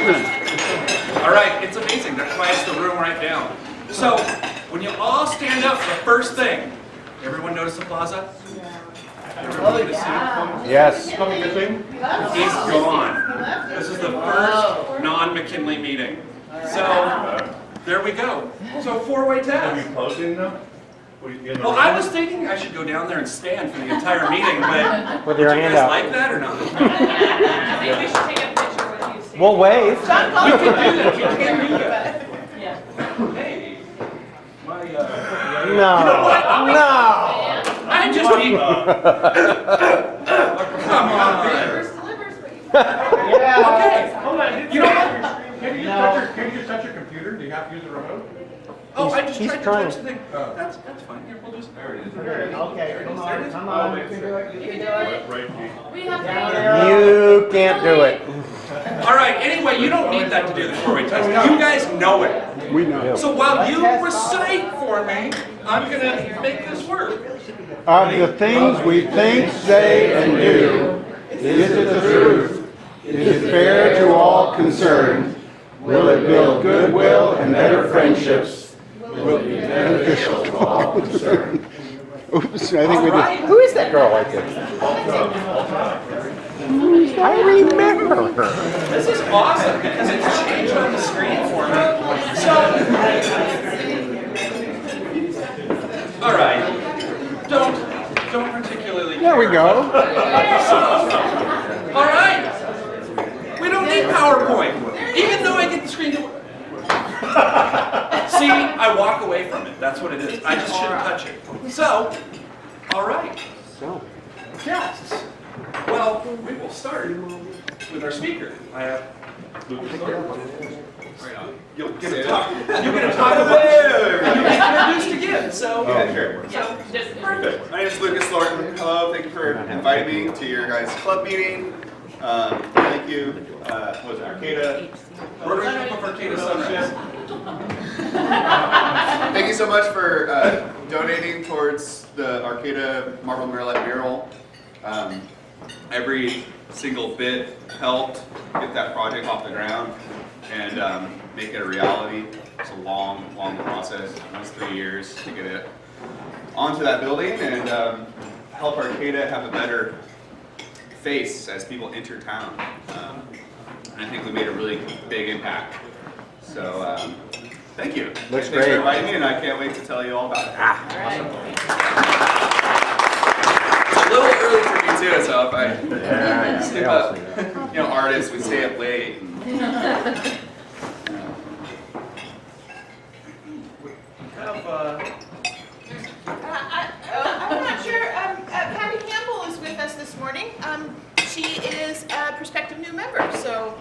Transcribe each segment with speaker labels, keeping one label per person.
Speaker 1: All right, it's amazing. That quiets the room right down. So, when you all stand up, the first thing, everyone notice the plaza? Everyone get a suit?
Speaker 2: Yes.
Speaker 1: He's gone. This is the first non-McKinley meeting. So, there we go. So, four-way test.
Speaker 3: Are you closing them?
Speaker 1: Well, I was thinking I should go down there and stand for the entire meeting, but
Speaker 2: With
Speaker 1: would
Speaker 2: your
Speaker 1: you
Speaker 2: hand
Speaker 1: guys
Speaker 2: out.
Speaker 1: like that or not?
Speaker 4: I think we should take a picture with you, Steve.
Speaker 2: We'll wave.
Speaker 1: You can do that. You can do that.
Speaker 4: Yeah.
Speaker 1: Hey, my,
Speaker 2: No.
Speaker 1: You know what?
Speaker 2: No.
Speaker 1: I'm just being. Come on. Okay.
Speaker 3: Hold on.
Speaker 1: You know what?
Speaker 3: Can you just touch your computer? Do you have to use a remote?
Speaker 1: Oh, I just
Speaker 2: He's
Speaker 1: tried to
Speaker 2: trying.
Speaker 1: touch the thing. That's fine. Here, we'll just. There it is.
Speaker 5: Okay, come on, you can do it, you can do it.
Speaker 3: Right.
Speaker 4: We have to.
Speaker 2: You can't do it.
Speaker 1: All right. Anyway, you don't need that to do the four-way test. You guys know it.
Speaker 2: We know.
Speaker 1: So while you recite for me, I'm gonna make this work.
Speaker 6: Of the things we think, say, and do, is it the truth? Is it fair to all concerned? Will it build goodwill and better friendships? Will it be beneficial to all concerned? Oops, I think we did.
Speaker 2: Who is that girl like this? I remember her.
Speaker 1: This is awesome because it's changed on the screen for me. So, all right, don't particularly.
Speaker 6: There we go.
Speaker 1: All right, we don't need PowerPoint, even though I get the screen to work. See, I walk away from it. That's what it is. I just shouldn't touch it. So, all right.
Speaker 2: So.
Speaker 1: Yes. Well, we will start with our speaker. I have Lucas. You'll get to talk. You get to talk about it. You get introduced again. So,
Speaker 3: Sure.
Speaker 1: perfect.
Speaker 7: My name is Lucas Thornton. Hello, thank you for inviting me to your guys' club meeting. Thank you. What was it, Arcata?
Speaker 1: Rotary Club of Arcata Sunrise.
Speaker 7: Thank you so much for donating towards the Arcata Marble Murrelet mural. Every single bit helped get that project off the ground and make it a reality. It's a long process, almost 3 years to get it onto that building and help Arcata have a better face as people enter town. And I think we made a really big impact. So thank you.
Speaker 2: Looks
Speaker 7: Thanks
Speaker 2: great.
Speaker 7: for inviting me, and I can't wait to tell you all about it. It's a little early for me too, so if I stay up, you know, artists, we stay up late.
Speaker 8: I'm not sure. Patty Campbell is with us this morning. She is a prospective new member, so.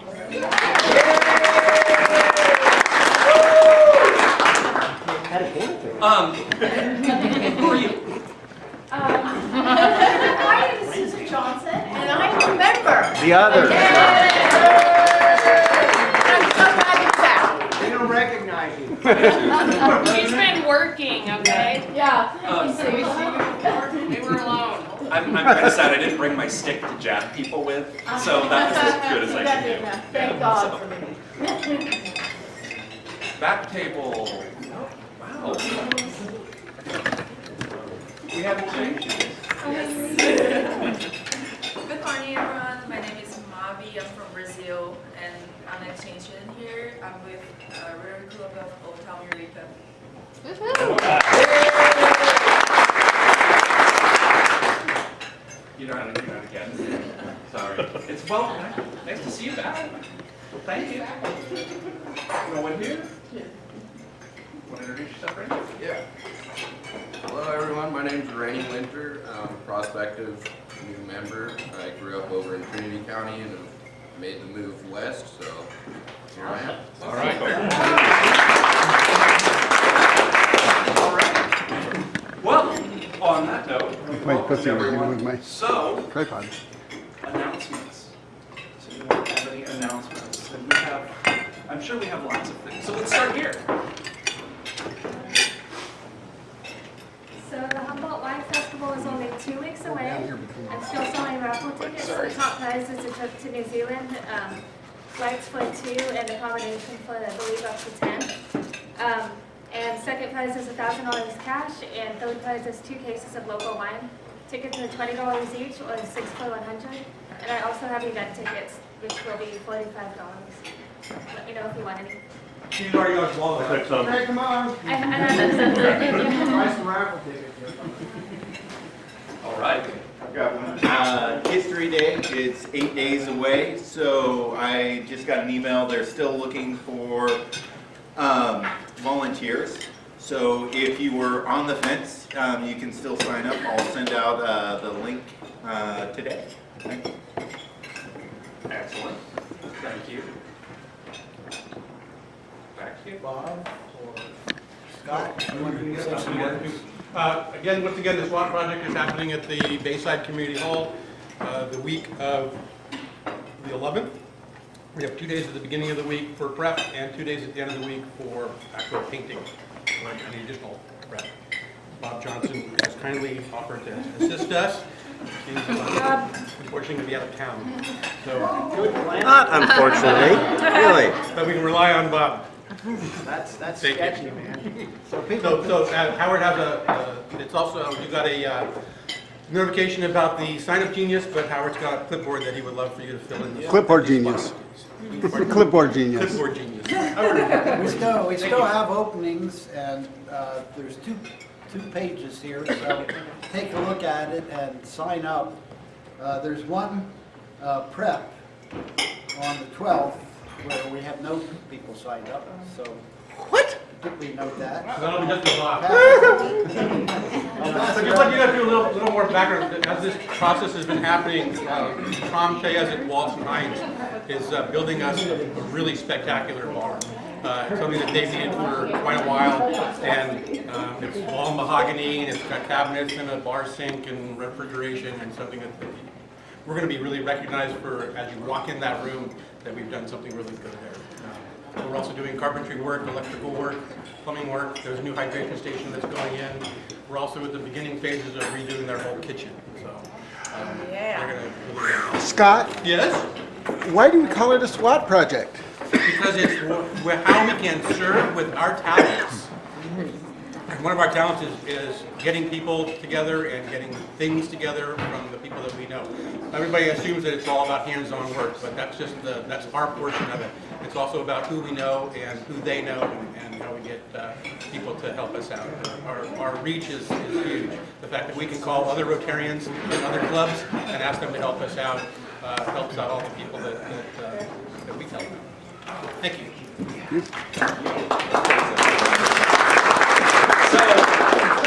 Speaker 1: Who are you?
Speaker 8: My name is Susan Johnson, and I'm a member.
Speaker 2: The other.
Speaker 8: I'm so glad you're back.
Speaker 5: They don't recognize you.
Speaker 4: She's been working, okay?
Speaker 8: Yeah.
Speaker 4: We were alone.
Speaker 1: I'm kind of sad I didn't bring my stick to jab people with, so that was as good as I could do.
Speaker 8: Thank God for me.
Speaker 1: Back table. Wow. We haven't changed.
Speaker 9: Good morning, everyone. My name is Mavi. I'm from Brazil, and I'm an exchange student here. I'm with Rotary Club of Old Town Eureka.
Speaker 1: You know how to do that again. Sorry. It's well. Nice to see you back. Thank you. You know what here? Want to introduce yourself, right?
Speaker 10: Yeah. Hello, everyone. My name is Rainey Winter. I'm a prospective new member. I grew up over in Trinity County and have made the move west, so here I am.
Speaker 1: All right. Well, on that note,
Speaker 6: My pussy was with my
Speaker 1: so
Speaker 6: tripod.
Speaker 1: announcements. So you don't have any announcements? And we have, I'm sure we have lots of things. So let's start here.
Speaker 11: So the Humboldt Wine Festival is only 2 weeks away. I'm still selling raffle tickets. The top prize is a trip to New Zealand lights for 2 and accommodation for, I believe, up to 10. And second prize is $1,000 cash, and third prize is 2 cases of local wine. Tickets are $20 each, or 6 for $100. And I also have event tickets, which will be $45. Let me know if you want any.
Speaker 3: She's already on swallow.
Speaker 5: Hey, come on.
Speaker 11: I have some.
Speaker 5: Buy some raffle tickets.
Speaker 1: All right.
Speaker 12: I've got one. History Day, it's 8 days away, so I just got an email. They're still looking for volunteers. So if you were on the fence, you can still sign up. I'll send out the link today. Thank you.
Speaker 1: Excellent. Thank you. Back to you.
Speaker 5: Bob or Scott? You want to say some words?
Speaker 3: Again, once again, the SWAT project is happening at the Bayside Community Hall the week of the 11th. We have 2 days at the beginning of the week for prep and 2 days at the end of the week for actual painting, or any additional prep. Bob Johnson has kindly offered to assist us. He's unfortunately going to be out of town. So,
Speaker 2: Not unfortunately, really.
Speaker 3: but we can rely on Bob.
Speaker 5: That's
Speaker 3: Thank you.
Speaker 5: sketchy, man. So people,
Speaker 3: So Howard has it's also, you got a notification about the sign-up genius, but Howard's got a clipboard that he would love for you to fill in.
Speaker 6: Clipboard genius. Clipboard genius.
Speaker 3: Clipboard genius.
Speaker 5: we still have openings, and there's two pages here, so take a look at it and sign up. There's one prep on the 12th where we have no people signed up, so. What? We note that.
Speaker 3: That'll be just a lot.
Speaker 5: Pass
Speaker 3: So
Speaker 5: it
Speaker 3: just let you
Speaker 5: around.
Speaker 3: guys do a little more background. As this process has been happening, Tom Chayes at Walton Heights is building us a really spectacular bar. Something that they've needed for quite a while, and it's all mahogany, and it's got cabinets and a bar sink and refrigeration, and something that we're going to be really recognized for as you walk in that room, that we've done something really good there. We're also doing carpentry work, electrical work, plumbing work. There's a new hydration station that's going in. We're also at the beginning phases of redoing their whole kitchen. So they're going to really
Speaker 6: Scott,
Speaker 3: Yes?
Speaker 6: why do we call it a SWAT project?
Speaker 3: Because it's how we can serve with our talents. And one of our talents is getting people together and getting things together from the people that we know. Everybody assumes that it's all about hands-on work, but that's just that's our portion of it. It's also about who we know and who they know, and how we get people to help us out. Our reach is huge. The fact that we can call other Rotarians and other clubs and ask them to help us out helps out all the people that we tell them. Thank you.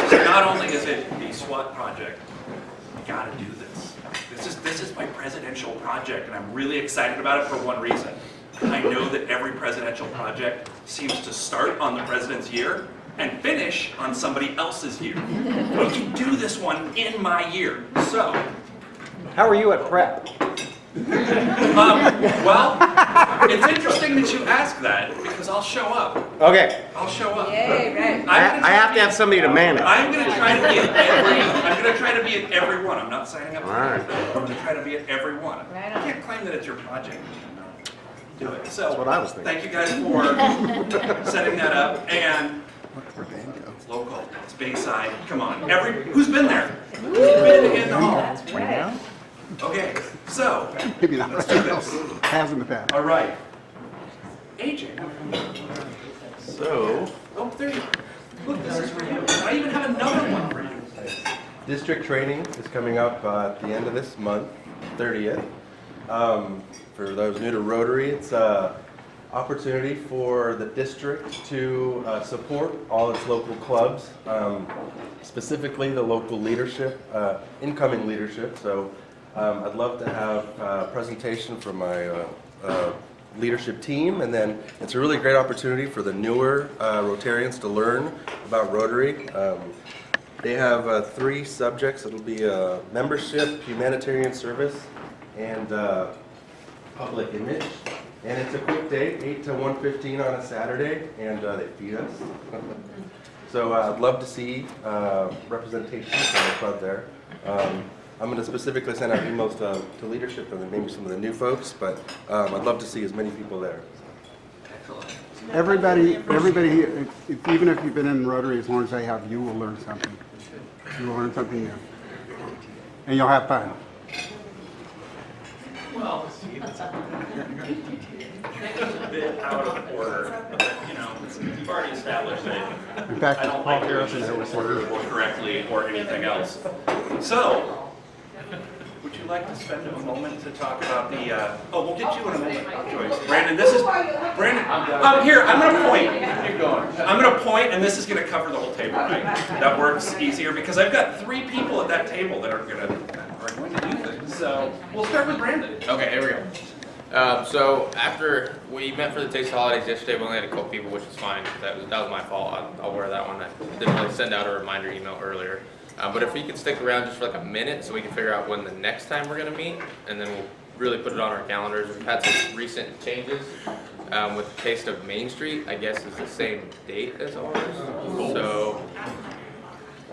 Speaker 1: So not only is it the SWAT project, we gotta do this. This is my presidential project, and I'm really excited about it for one reason. I know that every presidential project seems to start on the president's year and finish on somebody else's year. We can do this one in my year. So,
Speaker 2: How are you at prep?
Speaker 1: well, it's interesting that you ask that because I'll show up.
Speaker 2: Okay,
Speaker 1: I'll show up.
Speaker 9: Yay, right.
Speaker 2: I have to have somebody to man it.
Speaker 1: I'm gonna try to be at every. I'm gonna try to be at every one. I'm not signing up.
Speaker 2: All right.
Speaker 1: I'm gonna try to be at every one.
Speaker 9: Right
Speaker 1: I
Speaker 9: on.
Speaker 1: can't claim that it's your project. Do it. So
Speaker 2: That's what I was thinking.
Speaker 1: thank you guys for setting that up. And it's local. It's Bayside. Come on. Who's been there? Who's been in the hall?
Speaker 9: That's right.
Speaker 1: Okay. So
Speaker 6: Maybe not.
Speaker 1: let's do this.
Speaker 6: Has in the past.
Speaker 1: All right. AJ.
Speaker 13: So,
Speaker 1: Oh, there you are. Look, this is for you. I even have another one for you.
Speaker 13: district training is coming up at the end of this month, 30th. For those new to Rotary, it's an opportunity for the district to support all its local clubs, specifically the local leadership, incoming leadership. So I'd love to have a presentation from my leadership team, and then it's a really great opportunity for the newer Rotarians to learn about Rotary. They have 3 subjects. It'll be membership, humanitarian service, and public image. And it's a quick day, 8 to 1:15 on a Saturday, and they feed us. So I'd love to see representation from the club there. I'm going to specifically send out emails to leadership and then maybe some of the new folks, but I'd love to see as many people there.
Speaker 6: Everybody, even if you've been in Rotary, as long as they have, you will learn something. You will learn something new. And you'll have fun.
Speaker 1: Well, Steve, it's a bit out of order, but, you know, we've already established that
Speaker 6: In fact,
Speaker 1: I don't
Speaker 6: Paul
Speaker 1: like
Speaker 6: Harrison
Speaker 1: doing
Speaker 6: there
Speaker 1: this
Speaker 6: was
Speaker 1: in order or correctly or anything else. So, would you like to spend a moment to talk about the, we'll get you in a moment, Joyce. Brandon, this is, Brandon, here, I'm gonna point. Keep going. I'm gonna point, and this is gonna cover the whole table, right? That works easier, because I've got 3 people at that table that are going to do things. So, we'll start with Brandon.
Speaker 10: Okay, here we go. So after we met for the Taste of Holidays yesterday, we only had a couple people, which was fine. That was my fault. I'll wear that one. I didn't really send out a reminder email earlier. But if you could stick around just for like a minute so we can figure out when the next time we're going to meet, and then we'll really put it on our calendars. We've had some recent changes with Taste of Main Street, I guess is the same date as ours. So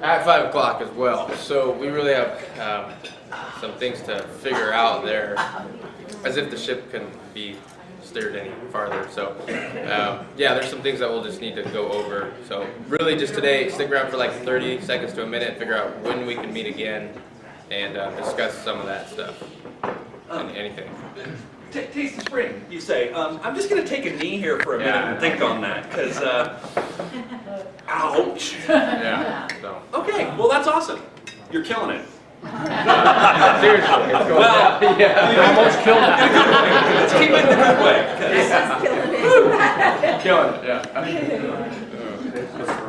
Speaker 10: at 5 o'clock as well. So we really have some things to figure out there, as if the ship can be steered any farther. So yeah, there's some things that we'll just need to go over. So really just today, stick around for like 30 seconds to a minute, figure out when we can meet again and discuss some of that stuff. Anything.
Speaker 1: Taste of Spring, you say. I'm just going to take a knee here for a minute and think on that, because, ouch.
Speaker 10: Yeah. So.
Speaker 1: Okay, well, that's awesome. You're killing it.
Speaker 10: Seriously, it's going
Speaker 1: Well,
Speaker 10: down. Yeah.
Speaker 1: you almost killed it in a good way. Let's keep it in a good way.
Speaker 10: Killing it, yeah.
Speaker 14: I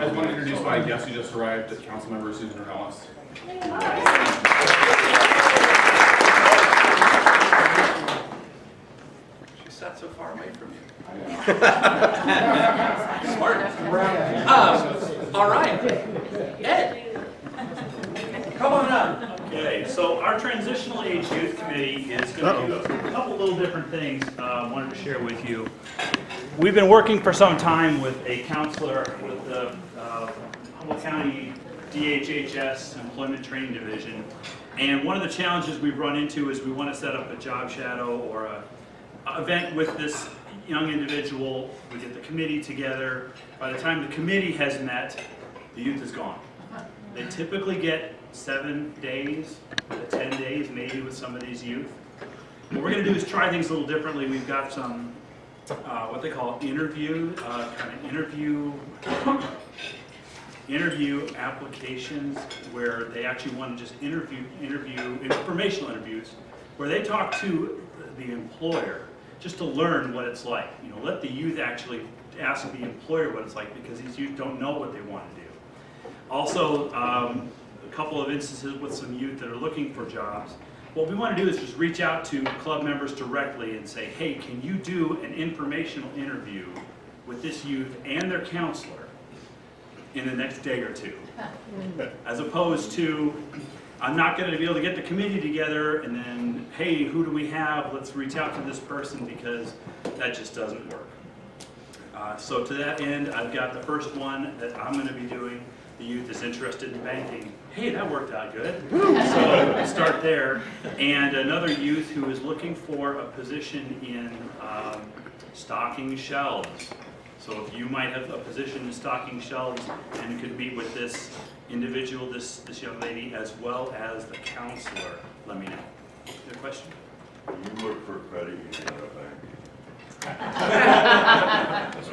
Speaker 14: just want to introduce my guest who just arrived, Councilmember Susan Ornelas.
Speaker 1: She sat so far away from you. Smart. All right. Ed. Come on up.
Speaker 15: Okay, so our Transitional Age Youth Committee is going to do a couple little different things I wanted to share with you. We've been working for some time with a counselor with the Humboldt County DHHS Employment Training Division, and one of the challenges we've run into is we want to set up a job shadow or a event with this young individual. We get the committee together. By the time the committee has met, the youth is gone. They typically get 7 days to 10 days, maybe, with some of these youth. What we're going to do is try things a little differently. We've got some what they call interview applications, where they actually want to just interview informational interviews, where they talk to the employer just to learn what it's like. You know, let the youth actually ask the employer what it's like, because these youth don't know what they want to do. Also, a couple of instances with some youth that are looking for jobs. What we want to do is just reach out to club members directly and say, hey, can you do an informational interview with this youth and their counselor in the next day or 2? As opposed to, I'm not going to be able to get the committee together and then, hey, who do we have? Let's reach out to this person, because that just doesn't work. So to that end, I've got the first one that I'm going to be doing. The youth is interested in banking. Hey, that worked out good. So start there. And another youth who is looking for a position in stocking shelves. So if you might have a position in stocking shelves and could meet with this individual, this young lady, as well as the counselor, let me know. Is there a question?
Speaker 16: You work for a credit union at a bank.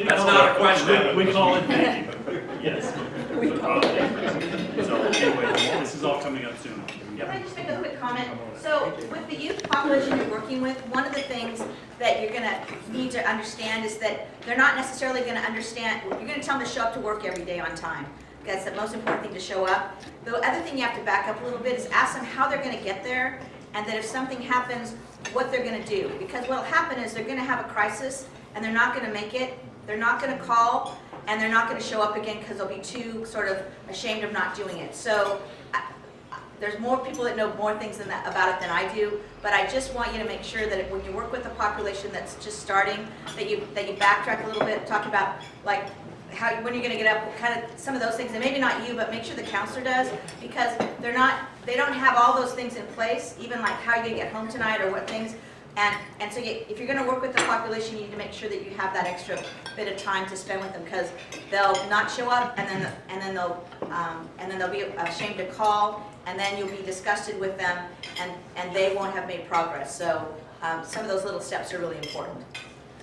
Speaker 1: That's not a question.
Speaker 15: We call it banking. Yes. So anyway, this is all coming up soon.
Speaker 17: Can I just make a quick comment? So with the youth population you're working with, one of the things that you're going to need to understand is that they're not necessarily going to understand, you're going to tell them to show up to work every day on time. That's the most important thing, to show up. The other thing you have to back up a little bit is ask them how they're going to get there, and that if something happens, what they're going to do. Because what will happen is they're going to have a crisis, and they're not going to make it. They're not going to call, and they're not going to show up again because they'll be too sort of ashamed of not doing it. So there's more people that know more things about it than I do, but I just want you to make sure that when you work with a population that's just starting, that you backtrack a little bit, talk about like when you're going to get up, kind of some of those things, and maybe not you, but make sure the counselor does, because they're not they don't have all those things in place, even like how you're gonna get home tonight or what things. And so if you're gonna work with the population, you need to make sure that you have that extra bit of time to spend with them, because they'll not show up, and then they'll be ashamed to call, and then you'll be disgusted with them, and they won't have made progress. So some of those little steps are really important.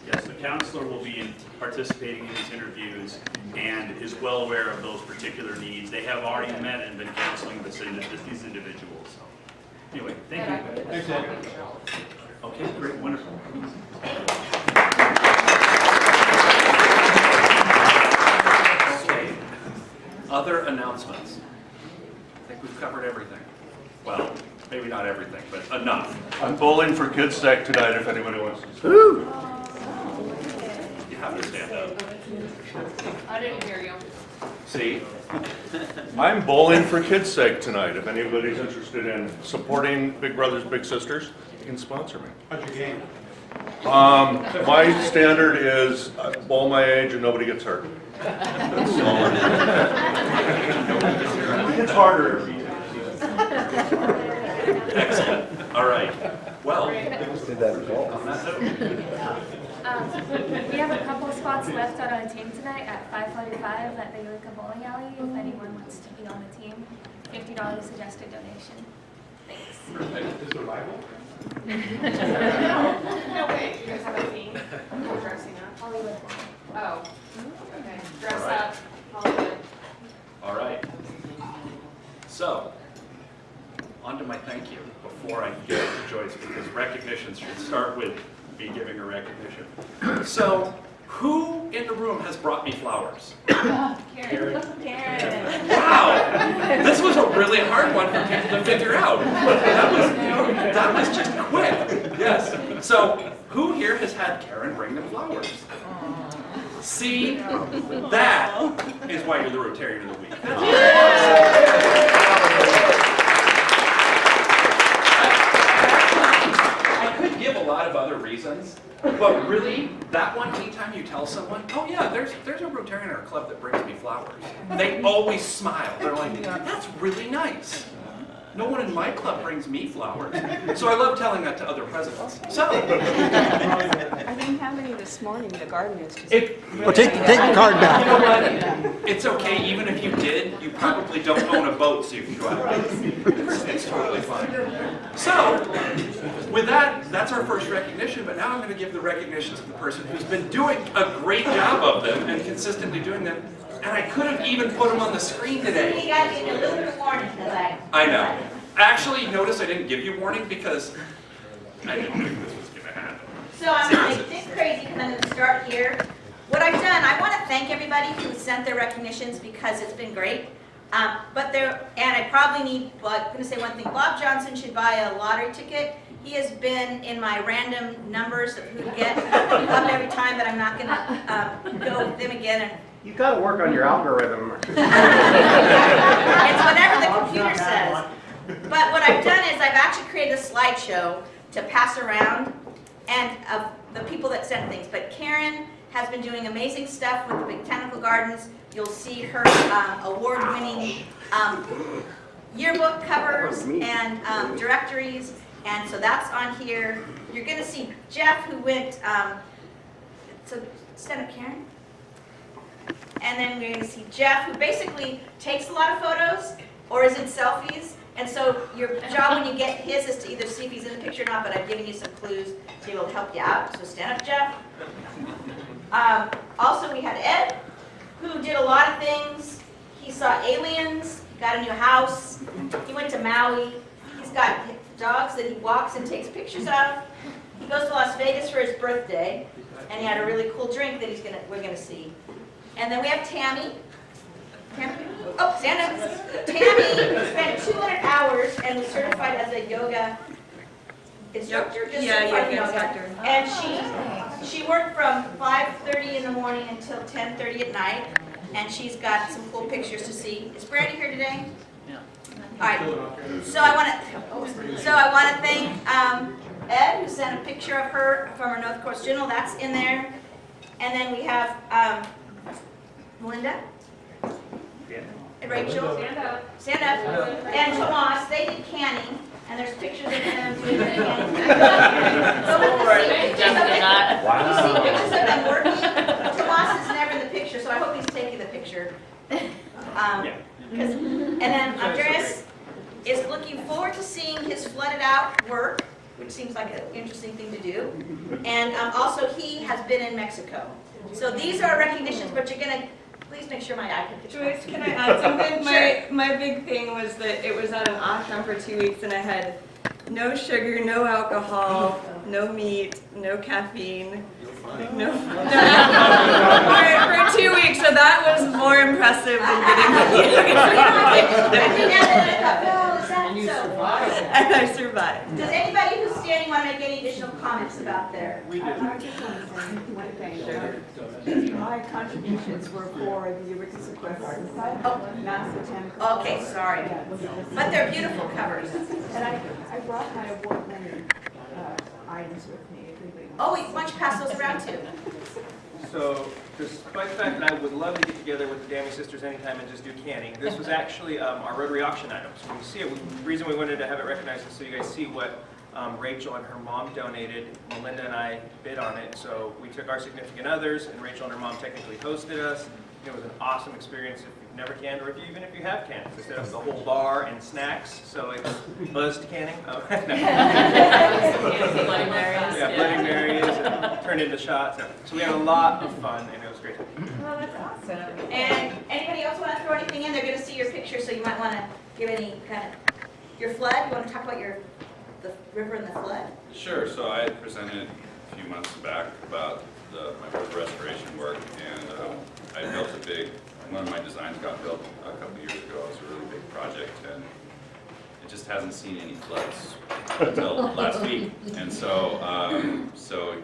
Speaker 15: Yes, the counselor will be participating in these interviews and is well aware of those particular needs. They have already met and been counseling these individuals. So, anyway, thank you.
Speaker 3: Thanks, Ed.
Speaker 15: Okay, great, wonderful. Okay, other announcements. I think we've covered everything. Well, maybe not everything, but enough.
Speaker 16: I'm bowling for Kids Tech tonight if anybody wants to.
Speaker 15: You have to stand up.
Speaker 4: I didn't hear you.
Speaker 15: See?
Speaker 16: I'm bowling for Kids Tech tonight. If anybody's interested in supporting Big Brothers Big Sisters, you can sponsor me.
Speaker 3: How's your game?
Speaker 16: My standard is bowl my age and nobody gets hurt. That's all. It's harder every year.
Speaker 15: Excellent. All right. Well,
Speaker 13: Did that result?
Speaker 15: on that note,
Speaker 11: We have a couple of spots left on our team tonight at 5:45 at the Eureka Bowling Alley. If anyone wants to be on the team, $50 suggested donation. Thanks.
Speaker 3: Is there a Bible?
Speaker 4: No way, you guys have a theme? Dressing up?
Speaker 11: Hollywood.
Speaker 4: Oh, okay. Dress
Speaker 15: All right.
Speaker 4: up, Hollywood.
Speaker 15: all right. So, on to my thank you before I give it to Joyce, because recognitions should start with me giving her recognition. So, who in the room has brought me flowers?
Speaker 11: Karen.
Speaker 15: Wow! This was a really hard one for people to figure out. That was just quick. Yes. So, who here has had Karen bring them flowers? See, that is why you're the Rotarian of the Week. I could give a lot of other reasons, but really, that one, anytime you tell someone, oh yeah, there's a Rotarian in our club that brings me flowers, they always smile. They're like, that's really nice. No one in my club brings me flowers. So I love telling that to other presidents. So,
Speaker 18: I didn't have any this morning. The garden is just...
Speaker 2: Well, take the card
Speaker 15: you
Speaker 2: back.
Speaker 15: know what? It's okay, even if you did, you probably don't own a boat, so you can go out. It's totally fine. So, with that, that's our first recognition, but now I'm going to give the recognition to the person who's been doing a great job of them and consistently doing them. And I could have even put them on the screen today.
Speaker 17: You got to get a little bit of warning today.
Speaker 15: I know. Actually, notice I didn't give you warning because I didn't think this was going to happen.
Speaker 17: So I'm going to get crazy because I'm going to start here. What I've done, I want to thank everybody who sent their recognitions because it's been great. And I probably need, well, I'm going to say one thing. Bob Johnson should buy a lottery ticket. He has been in my random numbers of who to get up every time, but I'm not going to go with them again. And
Speaker 2: You got to work on your algorithm.
Speaker 17: it's whatever the computer says. But what I've done is I've actually created a slideshow to pass around and of the people that sent things. But Karen has been doing amazing stuff with the Botanical Gardens. You'll see her award-winning yearbook covers and directories. And so that's on here. You're going to see Jeff, who went, so stand up, Karen. And then we're going to see Jeff, who basically takes a lot of photos or is in selfies. And so your job when you get his is to either see if he's in the picture or not, but I've given you some clues to be able to help you out. So stand up, Jeff. Also, we had Ed, who did a lot of things. He saw aliens, got a new house. He went to Maui. He's got dogs that he walks and takes pictures of. He goes to Las Vegas for his birthday, and he had a really cool drink that we're gonna see. And then we have Tammy. Oh, stand up. Tammy spent 200 hours and was certified as a yoga instructor. Just certified in yoga. And she worked from 5:30 in the morning until 10:30 at night. And she's got some cool pictures to see. Is Brandy here today? Yeah. All right. So I want to thank Ed, who sent a picture of her from her North Coast Journal. That's in there. And then we have Melinda. and Rachel.
Speaker 11: Stand up.
Speaker 17: Stand up. And Tomas, they did canning, and there's pictures of them doing the canning. So with the pictures of them, you see pictures of them working. Tomas is never in the picture, so I hope he's taking the picture. And then Andreas is looking forward to seeing his flooded out work, which seems like an interesting thing to do. And also he has been in Mexico. So these are recognitions, but you're gonna, please make sure my iPad picture.
Speaker 18: Joyce, can I add something?
Speaker 17: Sure.
Speaker 18: My big thing was that it was at an ashram for 2 weeks and I had no sugar, no alcohol, no meat, no caffeine. No. For 2 weeks, so that was more impressive than getting the And I survived.
Speaker 17: Does anybody who's standing want to make any additional comments about their?
Speaker 18: We did.
Speaker 19: My contributions were for the Eureka Sequestration Site, not the 10.
Speaker 17: Okay, sorry. But they're beautiful covers.
Speaker 19: And I brought my award-winning items with me.
Speaker 17: Oh, why don't you pass those around too?
Speaker 2: So, despite the fact that I would love to get together with the Dammy sisters anytime and just do canning, this was actually our Rotary auction items. When you see it, the reason we wanted to have it recognized is so you guys see what Rachel and her mom donated. Melinda and I bid on it, so we took our significant others, and Rachel and her mom technically hosted us. It was an awesome experience if you've never canned, or even if you have canned. They set up the whole bar and snacks, so it's buzzed canning. Oh, no.
Speaker 9: Bloody Marys.
Speaker 2: Yeah, Bloody Marys, and turned into shots. So we had a lot of fun, and it was great.
Speaker 17: Well, that's awesome. And anybody else want to throw anything in? They're going to see your picture, so you might want to give any kind of, your flood? You want to talk about the river and the flood?
Speaker 20: Sure. So I had presented a few months back about my road restoration work, and I built one of my designs got built a couple years ago. It was a really big project, and it just hasn't seen any floods until last week. And so,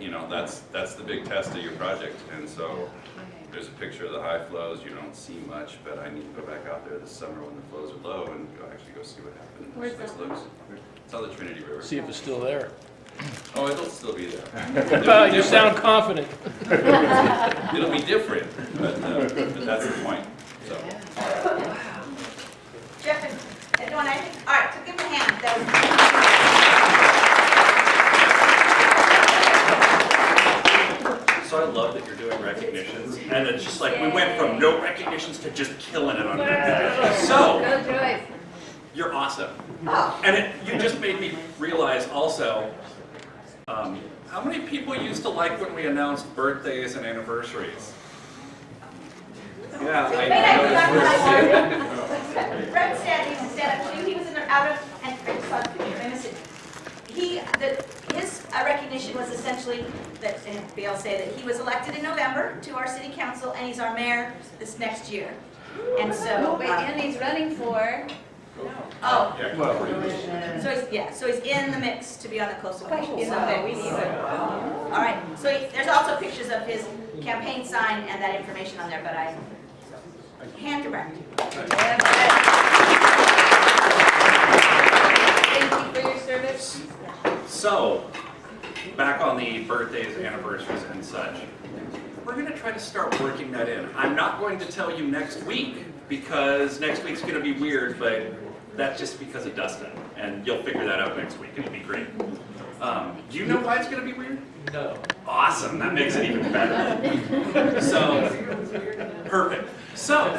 Speaker 20: you know, that's the big test of your project. And so there's a picture of the high flows. You don't see much, but I need to go back out there this summer when the flows are low and actually go see what happened.
Speaker 11: Where's
Speaker 20: This
Speaker 11: that?
Speaker 20: looks. It's on the Trinity River.
Speaker 21: See if it's still there.
Speaker 20: Oh, it'll still be there.
Speaker 21: You sound confident.
Speaker 20: It'll be different, but that's the point. So.
Speaker 17: Jeff and anyone, anything? All right, so give them a hand.
Speaker 1: So I love that you're doing recognitions, and it's just like we went from no recognitions to just killing it on recognitions. So, you're awesome. And you just made me realize also, how many people used to like when we announced birthdays and anniversaries?
Speaker 17: Yeah, Fred said he was stand up too. He was in the out of, and I just saw the picture. I missed it. His recognition was essentially that, and I'll say that he was elected in November to our city council, and he's our mayor this next year. And so,
Speaker 11: and he's running for.
Speaker 17: Oh. So he's in the mix to be on the coastal commission. So we need it. All right. So there's also pictures of his campaign sign and that information on there. But I hand it back to you.
Speaker 9: Thank you for your service.
Speaker 1: So, back on the birthdays, anniversaries, and such, we're going to try to start working that in. I'm not going to tell you next week, because next week's going to be weird, but that's just because of Dustin, and you'll figure that out next week. It'll be great. Do you know why it's going to be weird? No. Awesome. That makes it even better. So, perfect. So,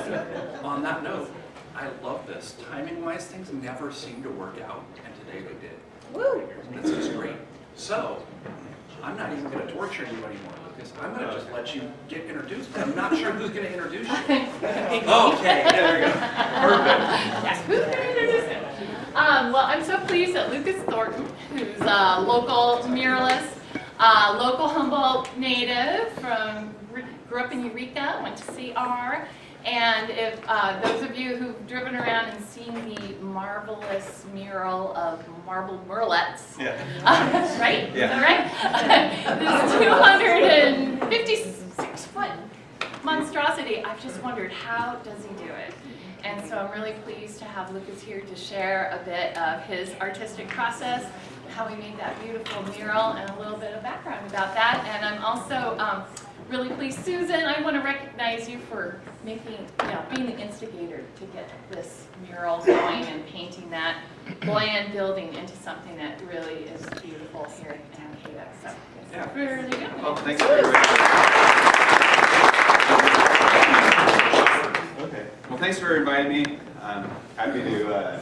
Speaker 1: on that note, I love this. Timing-wise, things never seem to work out, and today they did.
Speaker 17: Woo!
Speaker 1: That's just great. So, I'm not even going to torture you anymore, because I'm going to just let you get introduced, but I'm not sure who's going to introduce you. Okay, there we go. Perfect.
Speaker 4: Yes, who's going to introduce him? Well, I'm so pleased that Lucas Thornton, who's a local muralist, local Humboldt native, grew up in Eureka, went to CR, and if those of you who've driven around and seen the marvelous mural of marble muralettes, right?
Speaker 2: Yeah.
Speaker 4: Right? This 256-foot monstrosity, I've just wondered, how does he do it? And so I'm really pleased to have Lucas here to share a bit of his artistic process, how he made that beautiful mural, and a little bit of background about that. And I'm also really pleased. Susan, I want to recognize you for being the instigator to get this mural going and painting that bland building into something that really is beautiful here in Arcata. So,
Speaker 1: Yeah.
Speaker 4: there you go.
Speaker 1: Well, thanks everybody. Okay. Well, thanks for inviting me. I'm happy to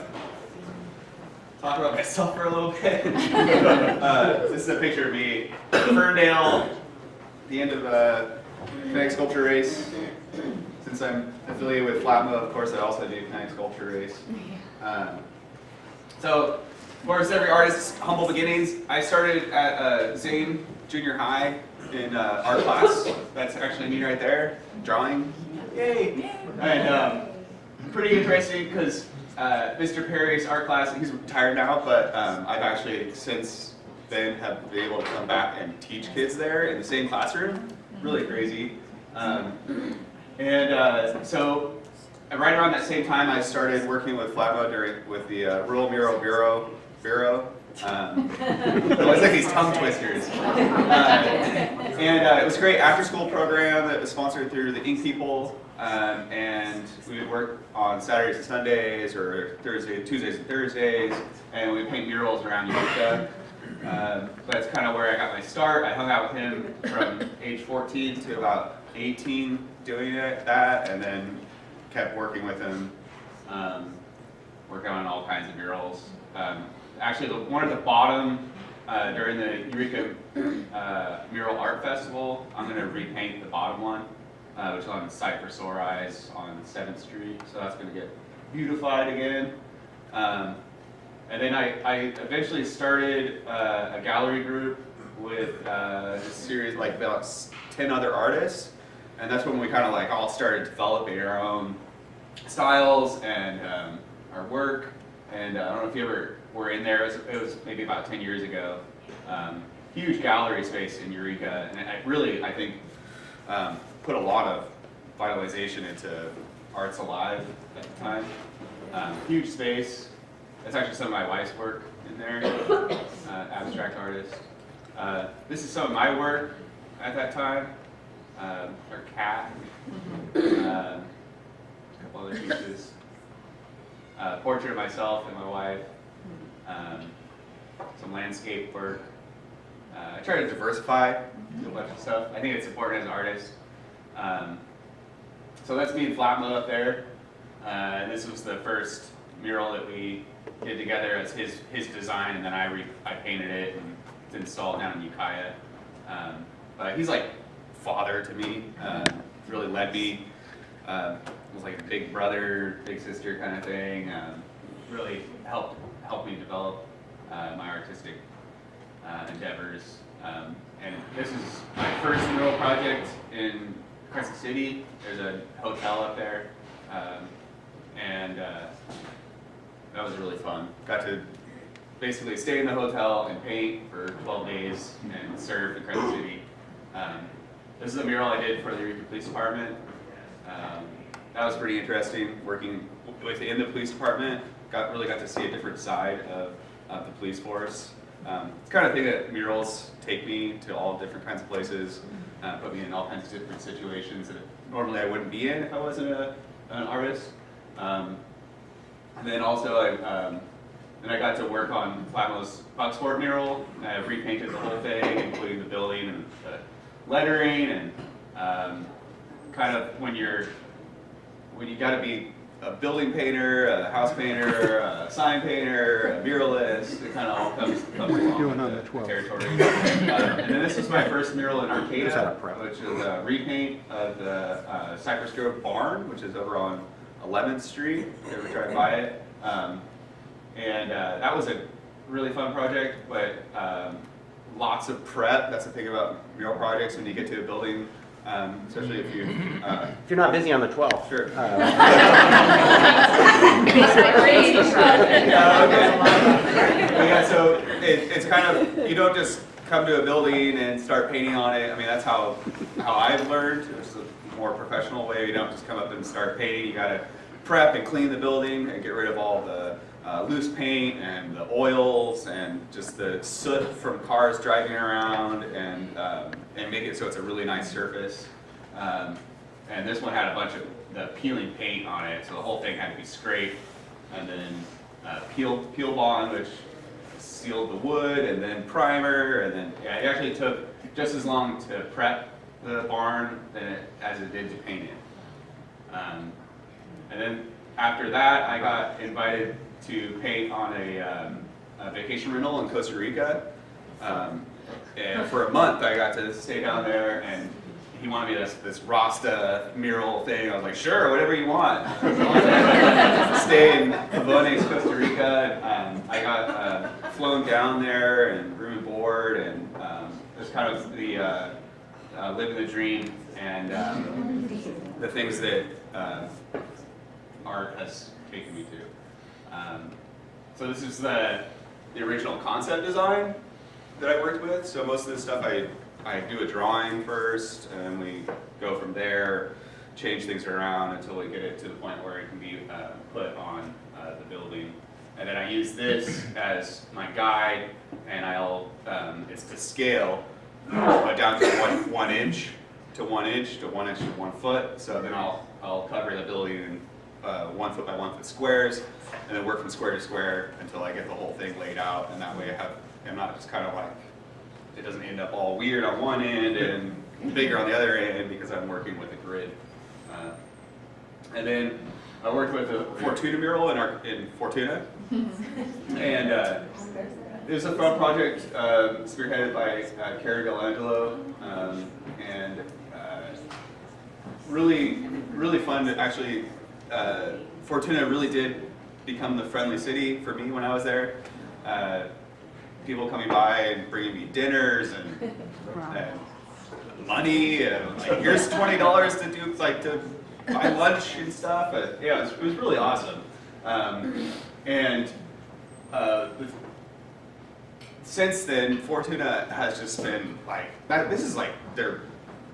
Speaker 1: talk about myself for a little bit. This is a picture of me, Ferndale, the end of kinetic sculpture race. Since I'm affiliated with Flatmo, of course, I also do kinetic sculpture race. So, of course, every artist's humble beginnings. I started at Zane Junior High in art class. That's actually me right there, drawing. Yay! And pretty interesting because Mr. Perry's art class, he's retired now, but I've actually since then have been able to come back and teach kids there in the same classroom. Really crazy. So right around that same time, I started working with Flatmo with the Rural Mural Bureau. It looks like these tongue twisters. It was a great after-school program that was sponsored through the Ink People, and we would work on Saturdays and Sundays, or Tuesdays and Thursdays, and we would paint murals around Eureka. That's kind of where I got my start. I hung out with him from age 14 to about 18 doing that, and then kept working with him, working on all kinds of murals. Actually, one at the bottom during the Eureka Mural Art Festival, I'm going to repaint the bottom one, which is on Cypress Eyes on 7th Street. So that's going to get beautified again. And then I eventually started a gallery group with a series like about 10 other artists. And that's when we kind of like all started developing our own styles and our work. And I don't know if you ever were in there. It was maybe about 10 years ago. Huge gallery space in Eureka, and I think, put a lot of vitalization into Arts Alive at the time. Huge space. That's actually some of my wife's work in there, abstract artist. This is some of my work at that time. Our cat, a couple other pieces. Portrait of myself and my wife. Some landscape work. I try to diversify a bunch of stuff. I think it's important as an artist. So that's me and Flatmo up there. This was the first mural that we did together as his design, and then I painted it and it's installed down in Ukiah. But he's like father to me. Really led me. Was like a big brother, big sister kind of thing. Really helped me develop my artistic endeavors. And this is my first mural project in Crescent City. There's a hotel up there. That was really fun. Got to basically stay in the hotel and paint for 12 days and serve in Crescent City. This is a mural I did for the Eureka Police Department. That was pretty interesting, working within the police department. Really got to see a different side of the police force. It's the kind of thing that murals take me to all different kinds of places, put me in all kinds of different situations that normally I wouldn't be in if I wasn't an artist. And then also I got to work on Flatmo's Bucksport mural. I repainted the whole thing, including the building and the lettering, and kind of when you got to be a building painter, a house painter, a sign painter, a muralist, it kind of all comes along with the territory. And then this is my first mural in Arcata, which is a repaint of the Cypress Grove Barn, which is over on 11th Street, if you ever tried by it. That was a really fun project, but lots of prep. That's the thing about mural projects when you get to a building. Especially if you're not busy on the 12th. Sure. So it's kind of, you don't just come to a building and start painting on it. I mean, that's how I've learned. It's a more professional way. You don't just come up and start painting. You got to prep and clean the building and get rid of all the loose paint and the oils and just the soot from cars driving around, and
Speaker 7: and make it so it's a really nice surface. And this one had a bunch of the peeling paint on it, so the whole thing had to be scraped, and then peel bond, which sealed the wood, and then primer, and then yeah, it actually took just as long to prep the barn as it did to paint it. And then after that, I got invited to paint on a vacation rental in Costa Rica. And for a month, I got to stay down there, and he wanted me this Rasta mural thing. I was like, sure, whatever you want. Stay in Pavones, Costa Rica. I got flown down there and room and board, and it was kind of the living the dream and the things that art has taken me to. So this is the original concept design that I worked with. So most of this stuff I do a drawing first, and we go from there, change things around until we get it to the point where it can be put on the building. And then I use this as my guide, and it's to scale, but down to 1 inch to 1 inch to 1 inch to 1 foot. So then I'll cover the building in 1 foot by 1 foot squares, and then work from square to square until I get the whole thing laid out. And that way I'm not just kind of like, it doesn't end up all weird on one end and bigger on the other end, because I'm working with a grid. And then I worked with a Fortuna mural in Fortuna. And it was a fun project spearheaded by Carrie Delangelo, and really fun to actually, Fortuna really did become the friendly city for me when I was there. People coming by and bringing me dinners and money, and like, here's $20 to do to buy lunch and stuff. But yeah, it was really awesome. Since then, Fortuna has just been like this is like their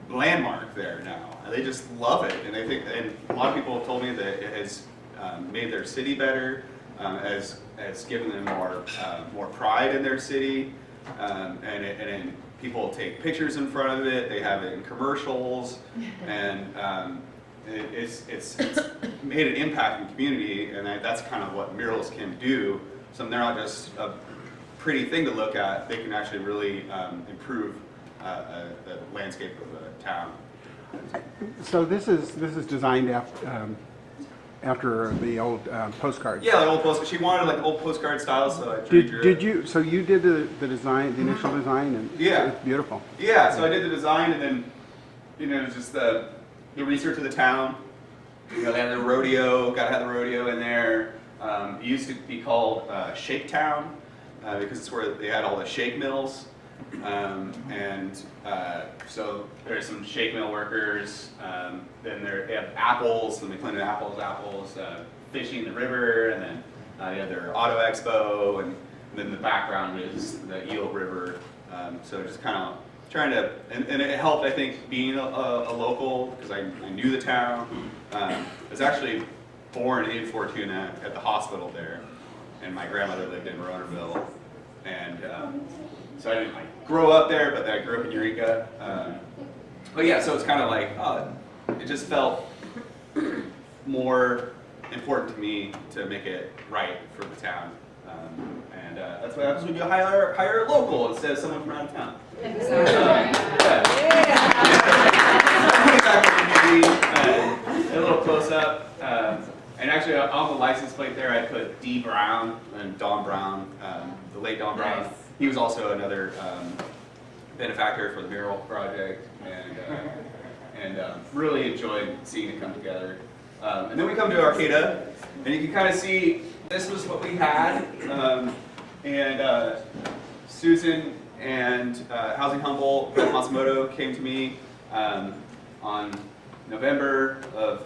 Speaker 7: landmark there now. And they just love it, and they think. And a lot of people have told me that it has made their city better. Has given them more pride in their city, and people take pictures in front of it. They have it in commercials, and it's made an impact in the community, and that's kind of what murals can do. So they're not just a pretty thing to look at; they can actually really improve the landscape of the town.
Speaker 6: So this is designed after the old postcards.
Speaker 7: Yeah, the old postcard. She wanted like old postcard style, so I
Speaker 6: did you? So you did the design, the initial design, and
Speaker 7: yeah,
Speaker 6: it's beautiful.
Speaker 7: Yeah, so I did the design, and then just the research of the town. They had the rodeo. Got to have the rodeo in there. It used to be called Shake Town because it's where they had all the shake mills. So there's some shake mill workers. Then they have apples, and they planted apples, fishing in the river, and then they had their auto expo, and then the background is the Eel River. So just kind of trying to, and it helped, I think, being a local, because I knew the town. I was actually born in Fortuna at the hospital there, and my grandmother lived in Ronerville, and so I didn't grow up there, but I grew up in Eureka. But yeah, so it's kind of like, it just felt more important to me to make it right for the town. And that's what happens when you hire a local instead of someone from out of town. A little close up. And actually on the license plate there I put D. Brown and Don Brown, the late Don Brown. Nice. He was also another benefactor for the mural project, and really enjoyed seeing it come together. And then we come to Arcata, and you can kind of see this was what we had. Susan and Housing Humboldt, Bill Matsumoto came to me on November of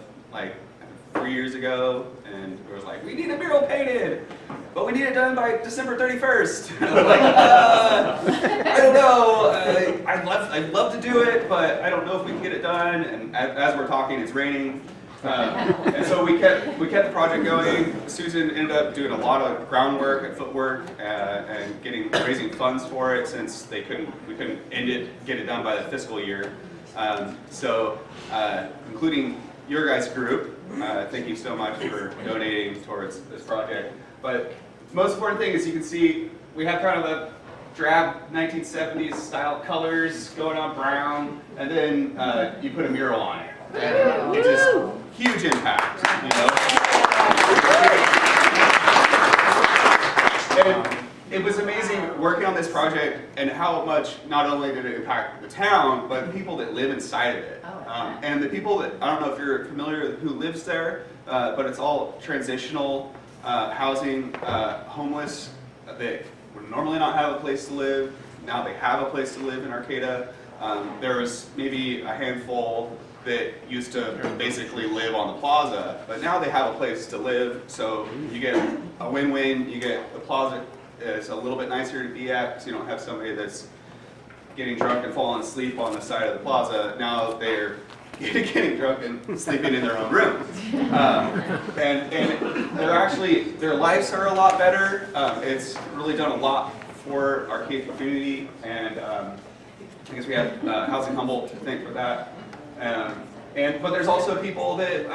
Speaker 7: 3 years ago, and it was like, we need a mural painted, but we need it done by December 31st. I was like, I don't know. I'd love to do it, but I don't know if we can get it done. And as we're talking, it's raining, And so we kept the project going. Susan ended up doing a lot of groundwork and footwork and raising funds for it since we couldn't get it done by the fiscal year. Including your guys' group, thank you so much for donating towards this project. But the most important thing is you can see we have kind of a drab 1970s style colors going on brown, and then you put a mural on it. And it's just huge impact, you know? And it was amazing working on this project and how much not only did it impact the town, but the people that live inside of it. And the people that, I don't know if you're familiar with who lives there, but it's all transitional housing, homeless that would normally not have a place to live. Now they have a place to live in Arcata. There was maybe a handful that used to basically live on the plaza, but now they have a place to live, so you get a win-win. You get the plaza is a little bit nicer to be at, because you don't have somebody that's getting drunk and falling asleep on the side of the plaza. Now they're getting drunk and sleeping in their own room. And their lives are a lot better. It's really done a lot for our Arcata community, and I guess we have Housing Humboldt to thank for that. But there's also people that,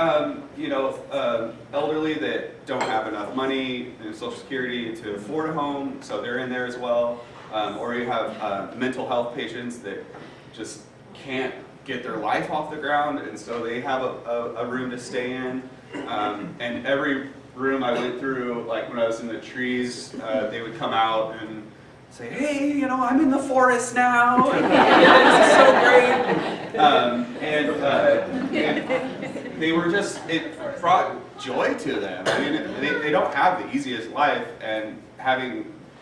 Speaker 7: elderly that don't have enough money and Social Security to afford a home, so they're in there as well. Or you have mental health patients that just can't get their life off the ground, and so they have a room to stay in. And every room I went through, like when I was in the trees, they would come out and say, hey, I'm in the forest now, and this is so great. And they were just, it brought joy to them. I mean, they don't have the easiest life, and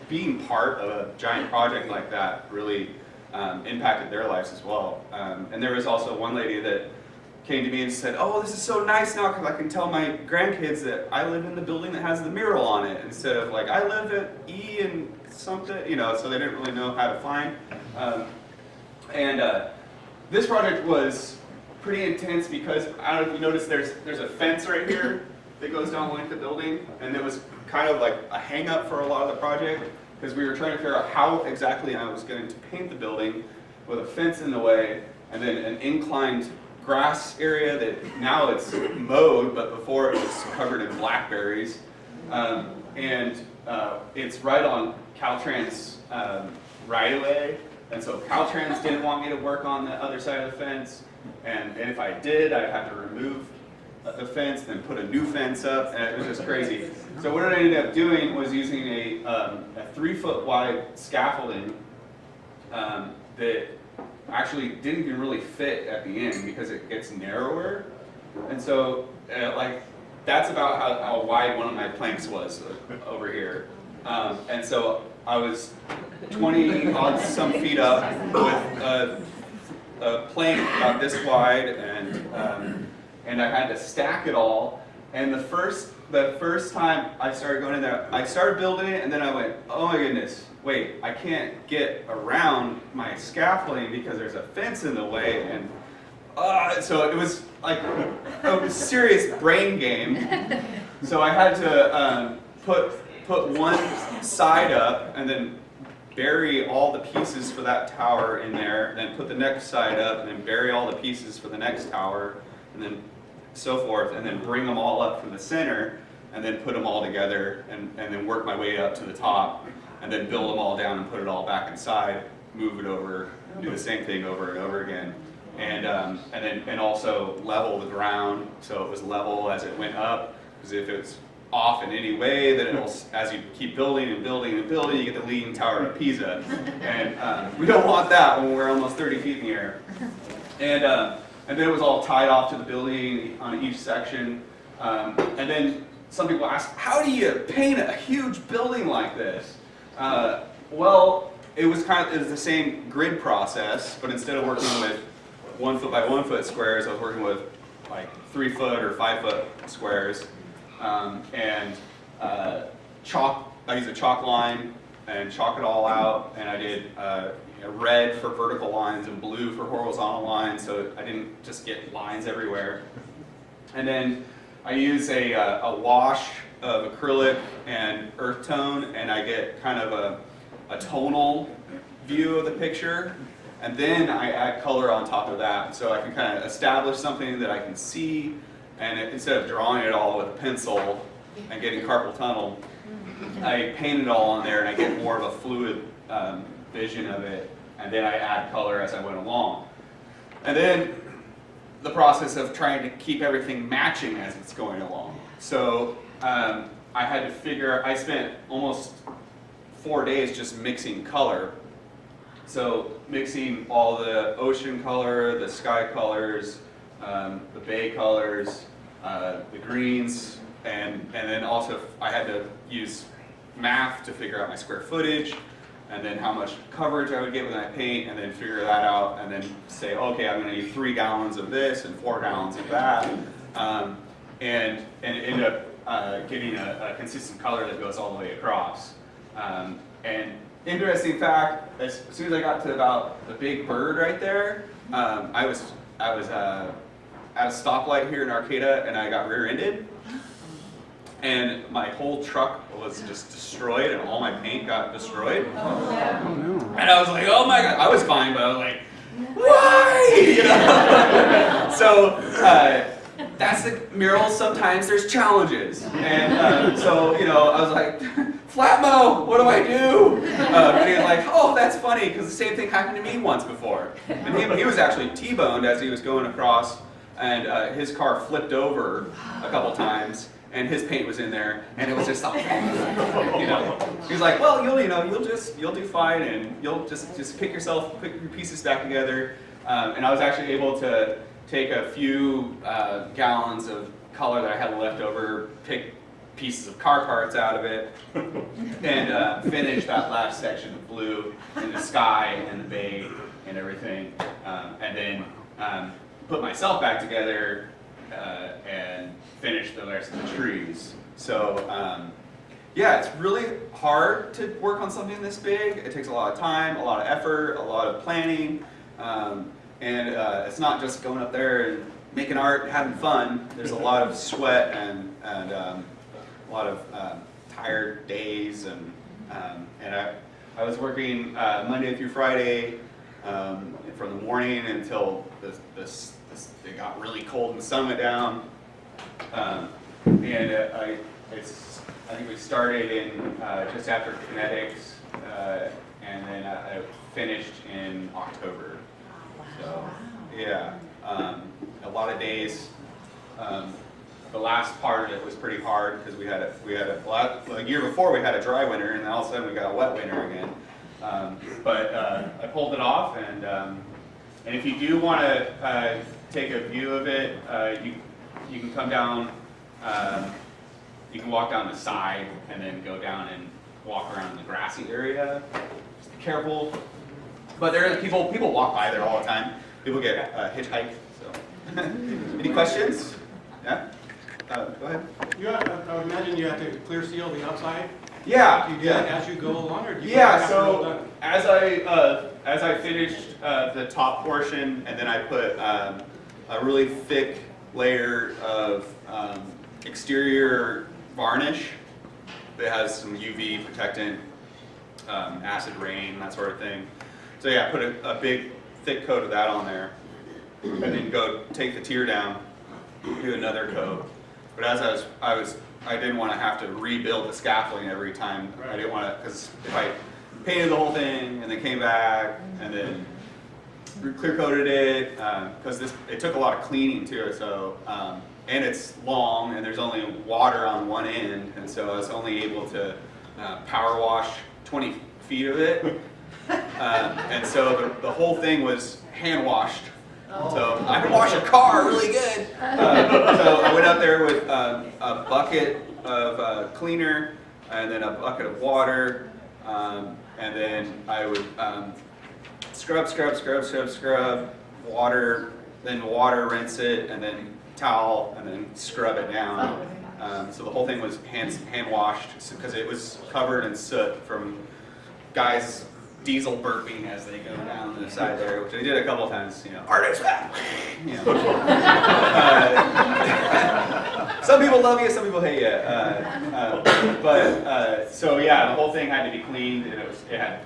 Speaker 7: being part of a giant project like that really impacted their lives as well. And there was also one lady that came to me and said, oh, this is so nice now because I can tell my grandkids that I live in the building that has the mural on it, instead of like, I live at E and something, so they didn't really know how to find. This project was pretty intense because, I don't know if you noticed, there's a fence right here that goes down the length of the building, and it was kind of like a hang up for a lot of the project, because we were trying to figure out how exactly I was going to paint the building with a fence in the way, and then an inclined grass area that now it's mowed, but before it was covered in blackberries. It's right on Caltrans right-of-way, and so Caltrans didn't want me to work on the other side of the fence, and if I did, I'd have to remove the fence, then put a new fence up, and it was just crazy. So what I ended up doing was using a 3-foot wide scaffolding that actually didn't even really fit at the end because it gets narrower. And so that's about how wide one of my planks was over here. And so I was 20 odd some feet up with a plank about this wide, and I had to stack it all. And the first time I started going in there, I started building it, and then I went, oh my goodness, wait, I can't get around my scaffolding because there's a fence in the way, and so it was like a serious brain game. So I had to put one side up and then bury all the pieces for that tower in there, then put the next side up and then bury all the pieces for the next tower, and then so forth, and then bring them all up from the center, and then put them all together, and then work my way up to the top, and then build them all down and put it all back inside, move it over, do the same thing over and over again, and also level the ground so it was level as it went up, because if it's off in any way, then it'll, as you keep building and building and building, you get the Leaning Tower of Pisa, and we don't want that when we're almost 30 feet in the air. And then it was all tied off to the building on each section. And then some people ask, how do you paint a huge building like this? Well, it was the same grid process, but instead of working with 1 foot by 1 foot squares, I was working with like 3 foot or 5 foot squares. Chalk, I used a chalk line and chalk it all out, and I did red for vertical lines and blue for horizontal lines, so I didn't just get lines everywhere. And then I use a wash of acrylic and earth tone, and I get kind of a tonal view of the picture. And then I add color on top of that, so I can kind of establish something that I can see, and instead of drawing it all with a pencil and getting carpal tunnel, I paint it all on there and I get more of a fluid vision of it, and then I add color as I went along. And then the process of trying to keep everything matching as it's going along. So I had to I spent almost 4 days just mixing color. So mixing all the ocean color, the sky colors, the bay colors, the greens, and then also I had to use math to figure out my square footage, and then how much coverage I would get when I paint, and then figure that out, and then say, okay, I'm going to need 3 gallons of this and 4 gallons of that, and end up getting a consistent color that goes all the way across. And interesting fact, as soon as I got to about the big bird right there, I was at a stoplight here in Arcata, and I got rear-ended, and my whole truck was just destroyed, and all my paint got destroyed. And I was like, oh my god, I was fine, but I was like, why? You know? So that's the murals. Sometimes there's challenges, and so you know, I was like, Flatmo, what do I do? And he was like, oh, that's funny, because the same thing happened to me once before. And he was actually T-boned as he was going across, and his car flipped over a couple times, and his paint was in there, and it was just like, you know. He was like, well, you'll do fine, and you'll just pick your pieces back together. And I was actually able to take a few gallons of color that I had left over, pick pieces of car parts out of it, and finish that last section of blue in the sky and the bay and everything, and then put myself back together and finish the rest of the trees. So yeah, it's really hard to work on something this big. It takes a lot of time, a lot of effort, a lot of planning, and it's not just going up there and making art and having fun. There's a lot of sweat and a lot of tired days, and I was working Monday through Friday from the morning until it got really cold and the sun went down, and I think we started in just after kinetics, and then I finished in October. So yeah, a lot of days. The last part of it was pretty hard because we had a year before we had a dry winter, and all of a sudden we got a wet winter again. But I pulled it off, and if you do want to take a view of it, you can come down. You can walk down the side and then go down and walk around the grassy area. Just be careful. But there are people walk by there all the time. People get hitchhiked. So, any questions? Yeah. Go ahead.
Speaker 3: I would imagine you have to clear seal the outside.
Speaker 7: Yeah.
Speaker 3: Do you do that as you go along, or do you
Speaker 7: yeah.
Speaker 3: have
Speaker 7: So as I finished the top portion, and then I put a really thick layer of exterior varnish that has some UV protectant, acid rain, that sort of thing. So yeah, I put a big thick coat of that on there, and then go take the tier down, do another coat. But as I didn't want to have to rebuild the scaffolding every time. I didn't want to, because if I painted the whole thing and then came back and then clear coated it, because it took a lot of cleaning too. So and it's long, and there's only water on one end, and so I was only able to power wash 20 feet of it, and so the whole thing was hand washed. So I can wash a car really good. So I went up there with a bucket of cleaner, and then a bucket of water, and then I would scrub, water, then water, rinse it, and then towel, and then scrub it down. So the whole thing was hand washed because it was covered in soot from guys diesel burping as they go down the side there, which I did a couple times. You know, artist back. You know. Some people love you, some people hate you. So yeah, the whole thing had to be cleaned, and it had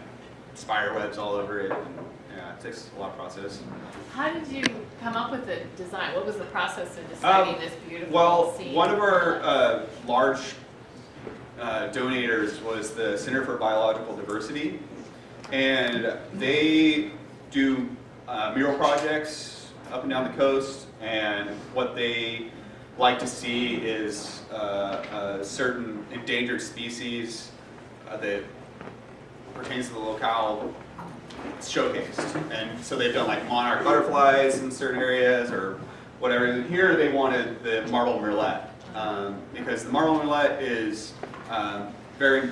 Speaker 7: spider webs all over it. And, yeah, it takes a lot of process.
Speaker 4: How did you come up with the design? What was the process of deciding this beautiful scene?
Speaker 7: One of our large donators was the Center for Biological Diversity, and they do mural projects up and down the coast, and what they like to see is certain endangered species that pertains to the locale showcased. And so they've done like monarch butterflies in certain areas or whatever. Here they wanted the marble murrelet, because the marble murrelet is very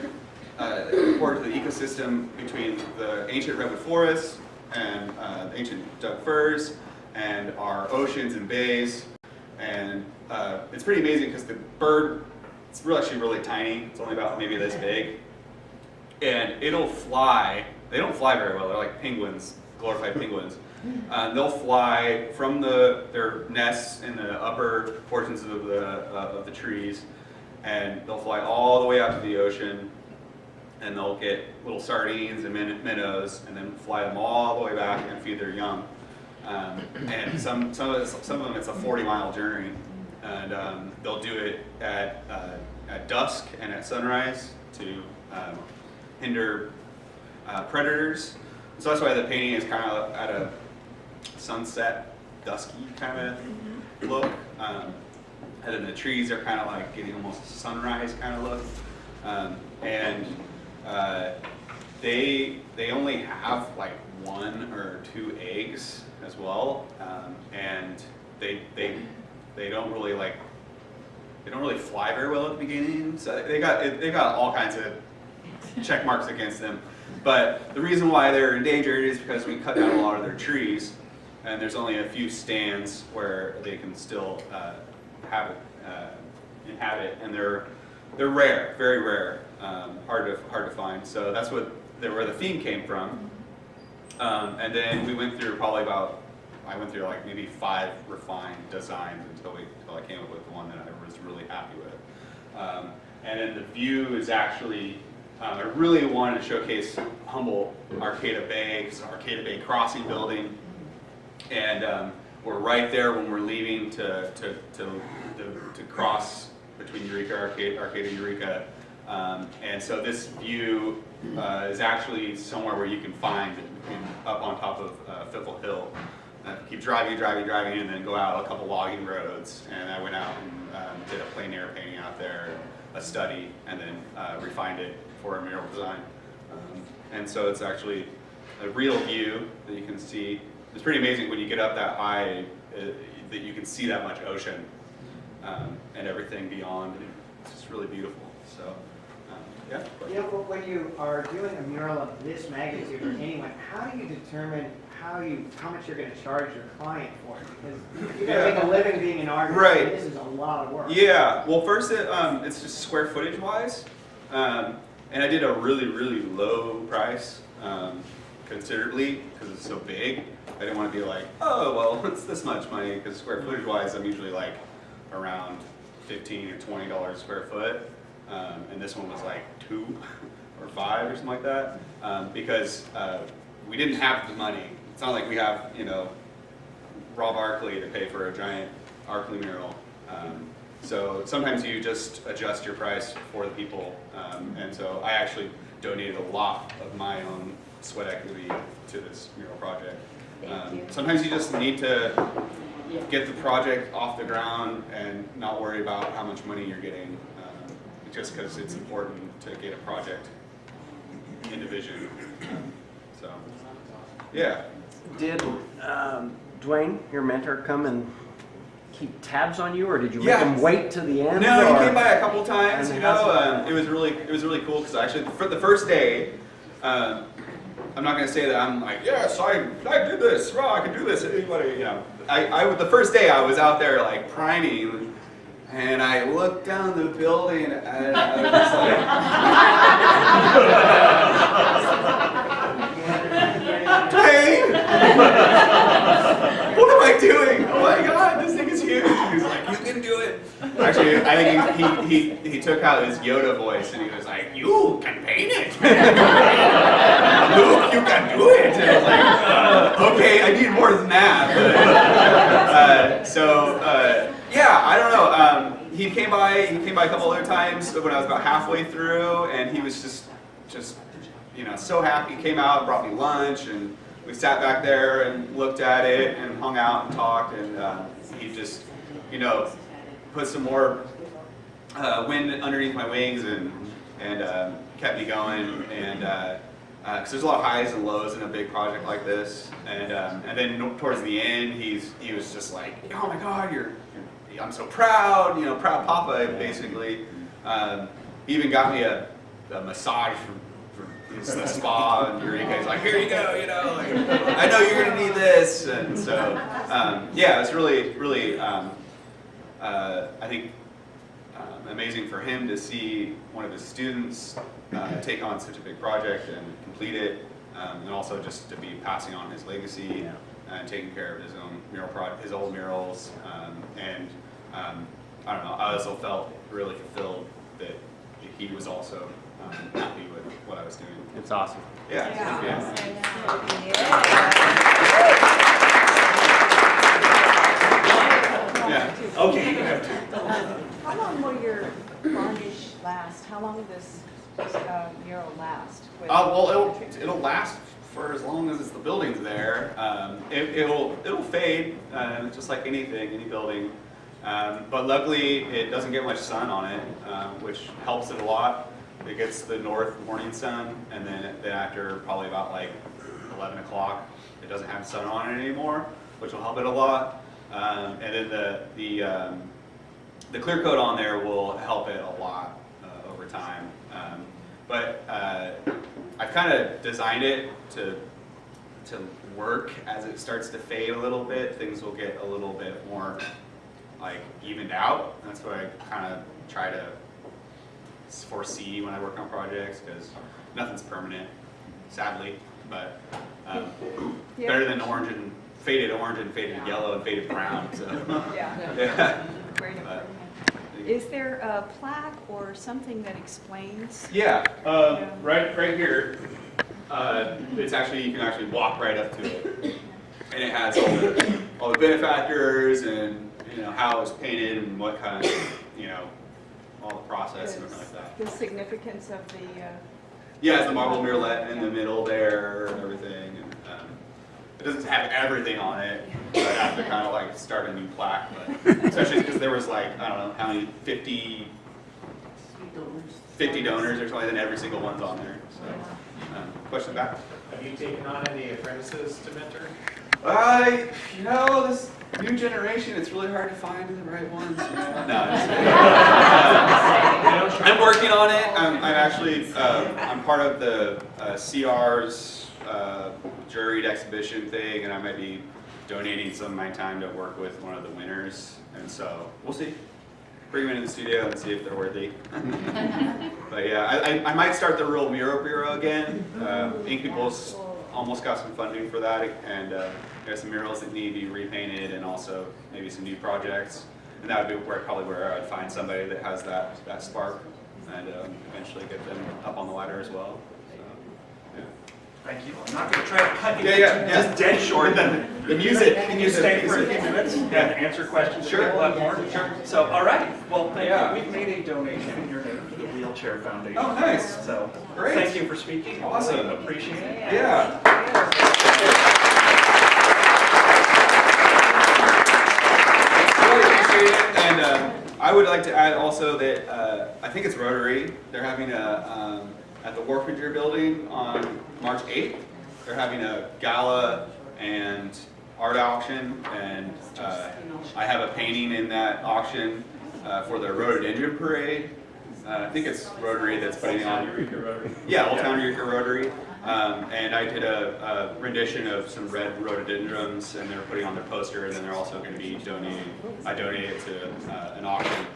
Speaker 7: important to the ecosystem between the ancient redwood forests and the ancient Doug firs and our oceans and bays. And it's pretty amazing because the bird, it's actually really tiny. It's only about maybe this big. And it'll fly. They don't fly very well. They're like penguins, glorified penguins. They'll fly from their nests in the upper portions of the trees, and they'll fly all the way out to the ocean, and they'll get little sardines and minnows, and then fly them all the way back and feed their young. And some of them it's a 40-mile journey, and they'll do it at dusk and at sunrise to hinder predators. So that's why the painting is kind of at a sunset, dusky kind of look. And then the trees are kind of like getting almost a sunrise kind of look. They only have like 1 or 2 eggs as well, and they don't really fly very well at the beginning. So they got all kinds of check marks against them. But the reason why they're endangered is because we cut down a lot of their trees, and there's only a few stands where they can still inhabit, and they're rare, very rare, hard to find. So that's where the theme came from. And then we went through I went through like maybe 5 refined designs until I came up with one that I was really happy with. And then the view is actually, I really wanted to showcase Humboldt, Arcata Bay, because Arcata Bay Crossing building. And we're right there when we're leaving to cross between Arcata, Eureka. And so this view is actually somewhere where you can find up on top of Fiffle Hill. Keep driving, and then go out a couple logging roads. And I went out and did a plein air painting out there, a study, and then refined it for a mural design. And so it's actually a real view that you can see. It's pretty amazing when you get up that high that you can see that much ocean and everything beyond. It's just really beautiful. So, yeah.
Speaker 8: Yeah, well, when you are doing a mural of this magnitude or anyone, how do you determine how much you're going to charge your client for it? Because you got to make a living being an artist.
Speaker 7: Right.
Speaker 8: And this is a lot of work.
Speaker 7: Yeah. Well, first it's just square footage wise, and I did a really low price, considerably, because it's so big. I didn't want to be like, oh well, it's this much money, because square footage wise, I'm usually like around $15 or $20 a square foot, and this one was like 2 or 5 or something like that, because we didn't have the money. It's not like we have, Rob Arkley to pay for a giant Arkley mural. So sometimes you just adjust your price for the people, and so I actually donated a lot of my own sweat equity to this mural project. Sometimes you just need to get the project off the ground and not worry about how much money you're getting, just because it's important to get a project into vision. So, yeah.
Speaker 22: Did Dwayne, your mentor, come and keep tabs on you, or did you make him wait to the end?
Speaker 7: No, he came by a couple times. It was really cool because actually for the first day, I'm not going to say that I'm like, yes, I did this. Oh, I can do this. Anybody, the first day I was out there like priming, and I looked down the building and I was like, What am I doing? Oh my God, this thing is huge. He was like, you can do it. Actually, I think he took out his Yoda voice and he was like, you can paint it. Luke, you can do it. And I was like, okay, I need more than that. Yeah, I don't know. He came by a couple other times when I was about halfway through, and he was just so happy. He came out and brought me lunch, and we sat back there and looked at it and hung out and talked, and he just, put some more wind underneath my wings and kept me going, and because there's a lot of highs and lows in a big project like this, and then towards the end, he was just like, oh my God, I'm so proud, proud Papa, basically. He even got me a massage from the spa in Eureka. He's like, here you go, I know you're gonna need this, and so yeah, it's really I think amazing for him to see one of his students take on such a big project and complete it, and also just to be passing on his legacy and taking care of his own his old murals, and I don't know, I also felt really fulfilled that he was also happy with what I was doing.
Speaker 2: It's awesome.
Speaker 7: Yeah.
Speaker 15: Okay.
Speaker 19: How long will your varnish last? How long will this mural last?
Speaker 7: Well, it'll last for as long as the building's there. It'll fade, just like any building. But luckily, it doesn't get much sun on it, which helps it a lot. It gets the north morning sun, and then after probably about like 11 o'clock, it doesn't have sun on it anymore, which will help it a lot. And then the clear coat on there will help it a lot over time. But I've kind of designed it to work as it starts to fade a little bit. Things will get a little bit more like evened out. That's what I kind of try to foresee when I work on projects, because nothing's permanent, sadly. But better than faded yellow and faded brown. So
Speaker 19: Yeah. Great improvement. Is there a plaque or something that explains?
Speaker 7: Yeah, right here. It's actually, you can actually walk right up to it, and it has all the benefactors and how it was painted and what kind of all the process and everything like that.
Speaker 19: The significance of the.
Speaker 7: Yeah, it's the marble murrelet in the middle there and everything. And, it doesn't have everything on it, so I have to kind of like start a new plaque, but especially because there was like, I don't know how many, 50 donors or something, and every single one's on there. So, question back?
Speaker 2: Have you taken on any apprentices to mentor?
Speaker 7: This new generation, it's really hard to find the right ones. No, I'm working on it. I'm actually, I'm part of the CR's juried exhibition thing, and I might be donating some of my time to work with one of the winners, and so we'll see. Bring them into the studio and see if they're worthy. But yeah, I might start the Real Mural Bureau again. Ink People's almost got some funding for that, and there's some murals that need to be repainted, and also maybe some new projects. And that would be probably where I'd find somebody that has that spark, and eventually get them up on the ladder as well.
Speaker 1: Thank you. I'm not going to try to cut you
Speaker 7: just
Speaker 1: dead short.
Speaker 7: The music.
Speaker 1: Can you stay for a few minutes and answer questions?
Speaker 7: Sure.
Speaker 1: A lot more. Sure. So, all right. Well, thank you. We've made a donation in your name to the Wheelchair Foundation.
Speaker 7: Oh, nice.
Speaker 1: So,
Speaker 7: great.
Speaker 1: Thank you for speaking.
Speaker 7: Awesome.
Speaker 1: Appreciate it.
Speaker 7: Yeah. Really appreciate it. And I would like to add also that I think it's Rotary. They're having at the Warfinger building on March 8th, they're having a gala and art auction, and I have a painting in that auction for the Rhododendron Parade. I think it's Rotary that's putting on. Yeah, Old Town Eureka Rotary. And I did a rendition of some red rhododendrons, and they're putting on their poster, and then they're also going to be I donated it to an auction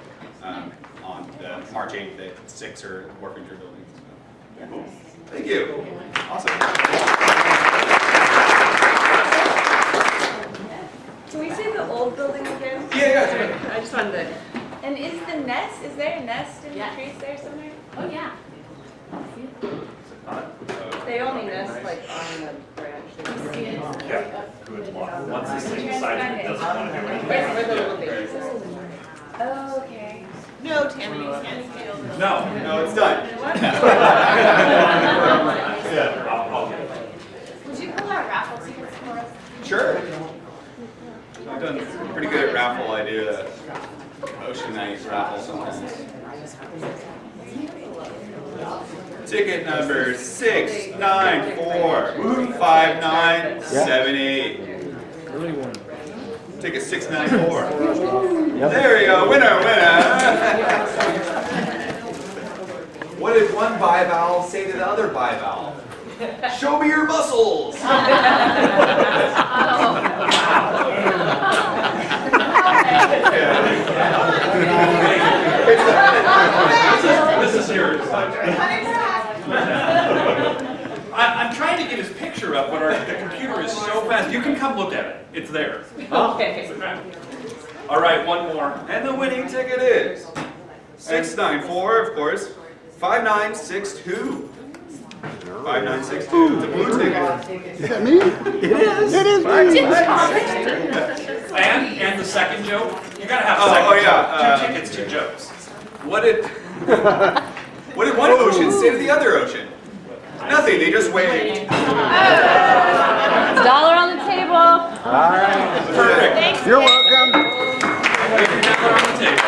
Speaker 7: on the March 8th at 6 or Warfinger building. Cool. Thank you. Awesome.
Speaker 18: the old building again?
Speaker 1: Yeah.
Speaker 18: I just wanted to. And is the nest, is there a nest in the
Speaker 4: Yes.
Speaker 18: trees there somewhere?
Speaker 4: Oh, yeah.
Speaker 18: They only nest like on the branch.
Speaker 15: Yeah, good luck. Once this thing decides it doesn't want to do anything.
Speaker 18: Where the little babies are. Oh, okay. No, Tammy, you can't feel them.
Speaker 1: No, it's done.
Speaker 15: Yeah, I'll get it.
Speaker 4: Would you pull out raffle tickets for us?
Speaker 7: Sure. I've done pretty good at raffle. I do a ocean night raffle sometimes. Ticket number 6945978. Ticket 694. There you go, winner. What did one bivalve say to the other bivalve? Show me your muscles.
Speaker 1: This is yours. I'm trying to get his picture up, but the computer is so fast. You can come look at it. It's there.
Speaker 18: Okay.
Speaker 1: All right, one more.
Speaker 7: And the winning ticket is 694, of course, 5962. 5962. It's a blue ticket.
Speaker 6: Is that me? It is. It is me.
Speaker 1: And the second joke. You gotta have a
Speaker 7: Oh,
Speaker 1: second
Speaker 7: yeah,
Speaker 1: joke. 2 tickets, 2 jokes.
Speaker 7: What did one ocean say to the other ocean? Nothing. They just waved.
Speaker 11: $1 on the table.
Speaker 6: All right.
Speaker 1: Perfect.
Speaker 6: You're welcome.
Speaker 1: $1 on the table.